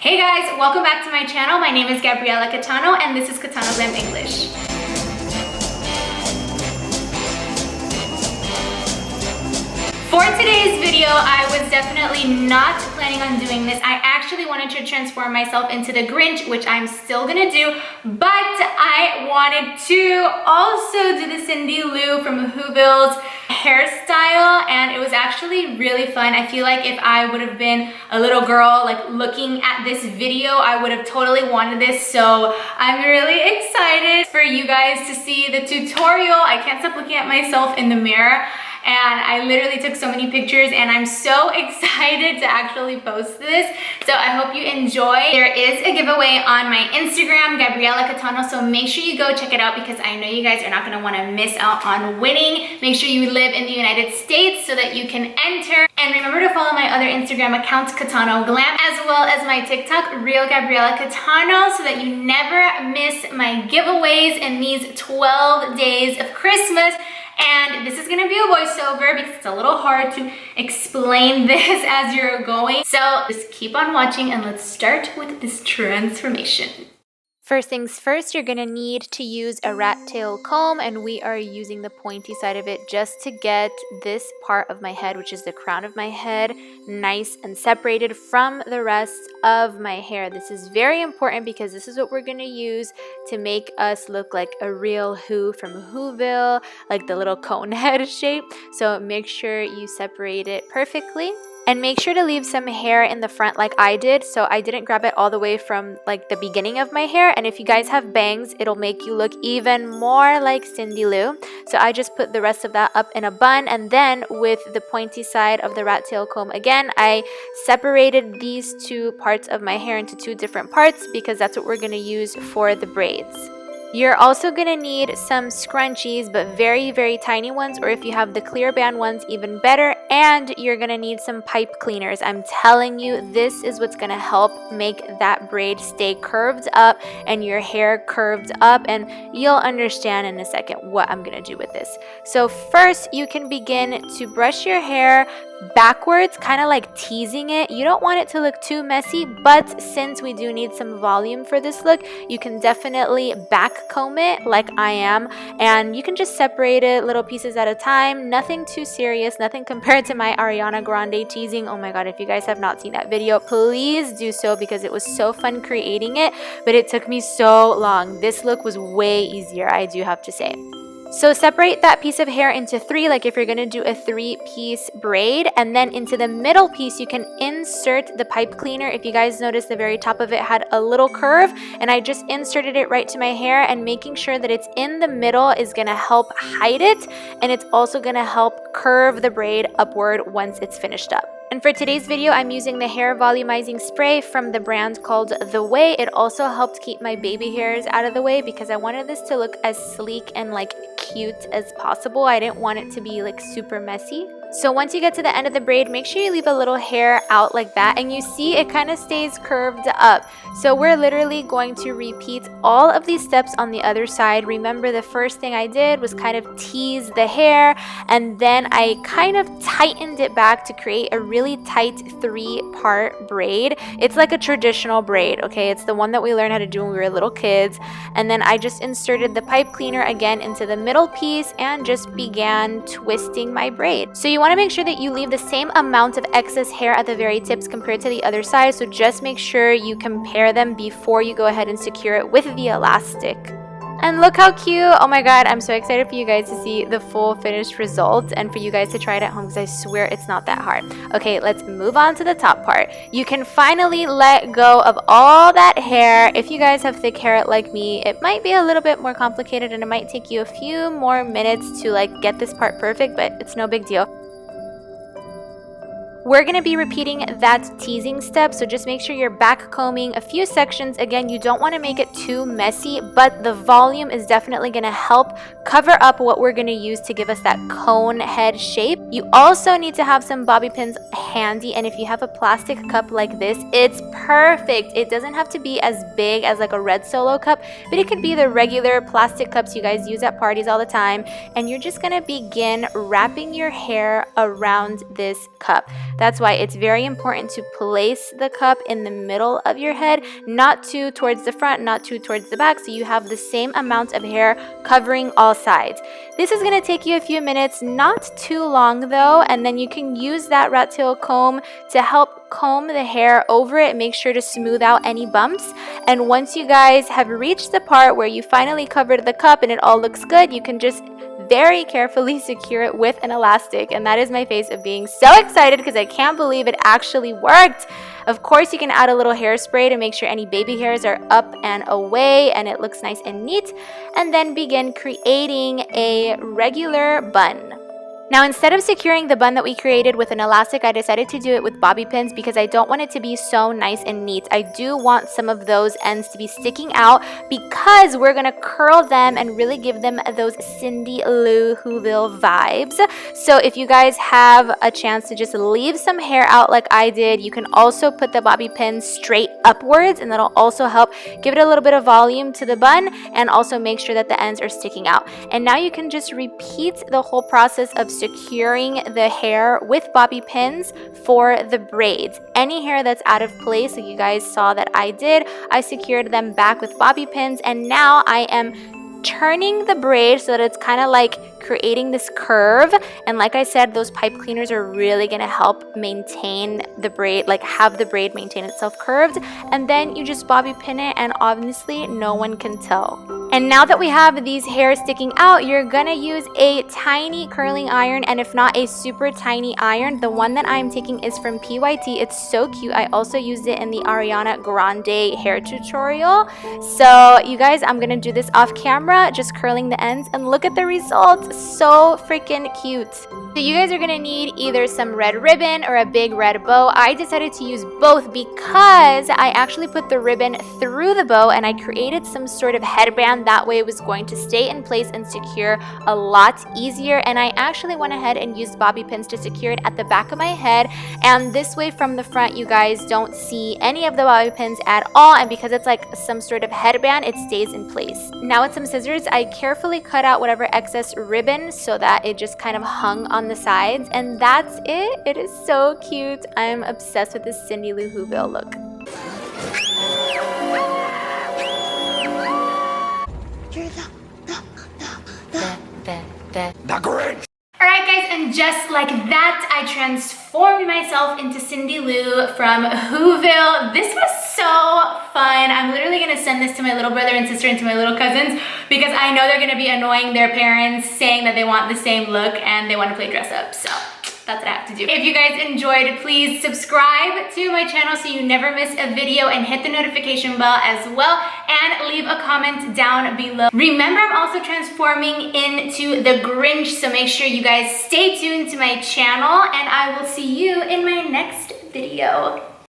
Hey guys, welcome back to my channel. My name is Gabriela Catano and this is Catano Glam English. For today's video, I was definitely not planning on doing this. I actually wanted to transform myself into the Grinch, which I'm still gonna do, but I wanted to also do the Cindy Lou from Whoville's hairstyle, and it was actually really fun. I feel like if I would have been a little girl like looking at this video, I would have totally wanted this. So I'm really excited for you guys to see the tutorial. I can't stop looking at myself in the mirror. And I literally took so many pictures and I'm so excited to actually post this. So I hope you enjoy. There is a giveaway on my Instagram, Gabriela Catano, so make sure you go check it out because I know you guys are not gonna wanna miss out on winning. Make sure you live in the United States so that you can enter. And remember to follow my other Instagram account, Catano Glam, as well as my TikTok, Real Gabriela Catano, so that you never miss my giveaways in these 12 days of Christmas. And this is gonna be a voiceover because it's a little hard to explain this as you're going. So just keep on watching and let's start with this transformation. First things first, you're gonna need to use a rat tail comb, and we are using the pointy side of it just to get this part of my head, which is the crown of my head, nice and separated from the rest of my hair. This is very important because this is what we're gonna use to make us look like a real Who from Whoville, like the little cone head shape. So make sure you separate it perfectly. And make sure to leave some hair in the front like I did. So I didn't grab it all the way from like the beginning of my hair. And if you guys have bangs, it'll make you look even more like Cindy Lou. So I just put the rest of that up in a bun. And then with the pointy side of the rat tail comb, again, I separated these two parts of my hair into two different parts because that's what we're gonna use for the braids. You're also gonna need some scrunchies, but very, very tiny ones, or if you have the clear band ones, even better. And you're gonna need some pipe cleaners. I'm telling you, this is what's gonna help make that braid stay curved up and your hair curved up, and you'll understand in a second what I'm gonna do with this. So first, you can begin to brush your hair backwards, kind of like teasing it. You don't want it to look too messy, but since we do need some volume for this look, you can definitely back comb it like I am, and you can just separate it little pieces at a time. Nothing too serious, nothing compared to my Ariana Grande teasing. Oh my god, if you guys have not seen that video, please do so because it was so fun creating it, but it took me so long. This look was way easier, I do have to say. So separate that piece of hair into three, like if you're gonna do a 3-piece braid, and then into the middle piece you can insert the pipe cleaner. If you guys notice, the very top of it had a little curve, and I just inserted it right to my hair, and making sure that it's in the middle is gonna help hide it, and it's also gonna help curve the braid upward once it's finished up. And for today's video, I'm using the hair volumizing spray from the brand called The Way. It also helped keep my baby hairs out of the way because I wanted this to look as sleek and like cute as possible. I didn't want it to be like super messy. So once you get to the end of the braid, make sure you leave a little hair out like that, and you see it kind of stays curved up. So we're literally going to repeat all of these steps on the other side. Remember, the first thing I did was kind of tease the hair, and then I kind of tightened it back to create a really tight 3-part braid. It's like a traditional braid, okay? It's the one that we learned how to do when we were little kids. And then I just inserted the pipe cleaner again into the middle piece and just began twisting my braid. So you want to make sure that you leave the same amount of excess hair at the very tips compared to the other side, so just make sure you compare them before you go ahead and secure it with the elastic. And look how cute! Oh my god, I'm so excited for you guys to see the full finished result and for you guys to try it at home because I swear it's not that hard. Okay, let's move on to the top part. You can finally let go of all that hair. If you guys have thick hair like me, it might be a little bit more complicated and it might take you a few more minutes to like get this part perfect, but it's no big deal. We're going to be repeating that teasing step, so just make sure you're back combing a few sections. Again, you don't want to make it too messy, but the volume is definitely going to help cover up what we're going to use to give us that cone head shape. You also need to have some bobby pins handy, and if you have a plastic cup like this, it's perfect. It doesn't have to be as big as like a red Solo cup, but it could be the regular plastic cups you guys use at parties all the time, and you're just going to begin wrapping your hair around this cup. That's why it's very important to place the cup in the middle of your head, not too towards the front, not too towards the back, so you have the same amount of hair covering all sides. This is going to take you a few minutes, not too long though, and then you can use that rat tail comb to help comb the hair over it. Make sure to smooth out any bumps, and once you guys have reached the part where you finally covered the cup and it all looks good, you can just very carefully secure it with an elastic. And that is my face of being so excited because I can't believe it actually worked. Of course, you can add a little hairspray to make sure any baby hairs are up and away and it looks nice and neat, and then begin creating a regular bun. Now, instead of securing the bun that we created with an elastic, I decided to do it with bobby pins because I don't want it to be so nice and neat. I do want some of those ends to be sticking out because we're going to curl them and really give them those Cindy Lou Whoville vibes. So if you guys have a chance to just leave some hair out like I did, you can also put the bobby pins straight upwards, and that'll also help give it a little bit of volume to the bun and also make sure that the ends are sticking out. And now you can just repeat the whole process of securing the hair with bobby pins for the braids. Any hair that's out of place, like you guys saw that I did, I secured them back with bobby pins, and now I am turning the braid so that it's kind of like creating this curve. And like I said, those pipe cleaners are really going to help maintain the braid, like have the braid maintain itself curved, and then you just bobby pin it and honestly no one can tell. And now that we have these hairs sticking out, you're gonna use a tiny curling iron, and if not a super tiny iron. The one that I'm taking is from PYT. It's so cute. I also used it in the Ariana Grande hair tutorial. So you guys, I'm gonna do this off camera, just curling the ends, and look at the result. So freaking cute. So you guys are gonna need either some red ribbon or a big red bow. I decided to use both because I actually put the ribbon through the bow and I created some sort of headband. That way it was going to stay in place and secure a lot easier. And I actually went ahead and used bobby pins to secure it at the back of my head. And this way from the front, you guys don't see any of the bobby pins at all. And because it's like some sort of headband, it stays in place. Now with some scissors, I carefully cut out whatever excess ribbon so that it just kind of hung on the sides, and that's it. It is so cute. I'm obsessed with this Cindy Lou Whoville look. The Grinch! Alright guys, and just like that, I transformed myself into Cindy Lou from Whoville. This was so fun. I'm literally gonna send this to my little brother and sister and to my little cousins because I know they're gonna be annoying their parents saying that they want the same look and they want to play dress up. So that's what I have to do. If you guys enjoyed, please subscribe to my channel so you never miss a video, and hit the notification bell as well, and leave a comment down below. Remember, I'm also transforming into the Grinch, so make sure you guys stay tuned to my channel, and I will see you in my next video.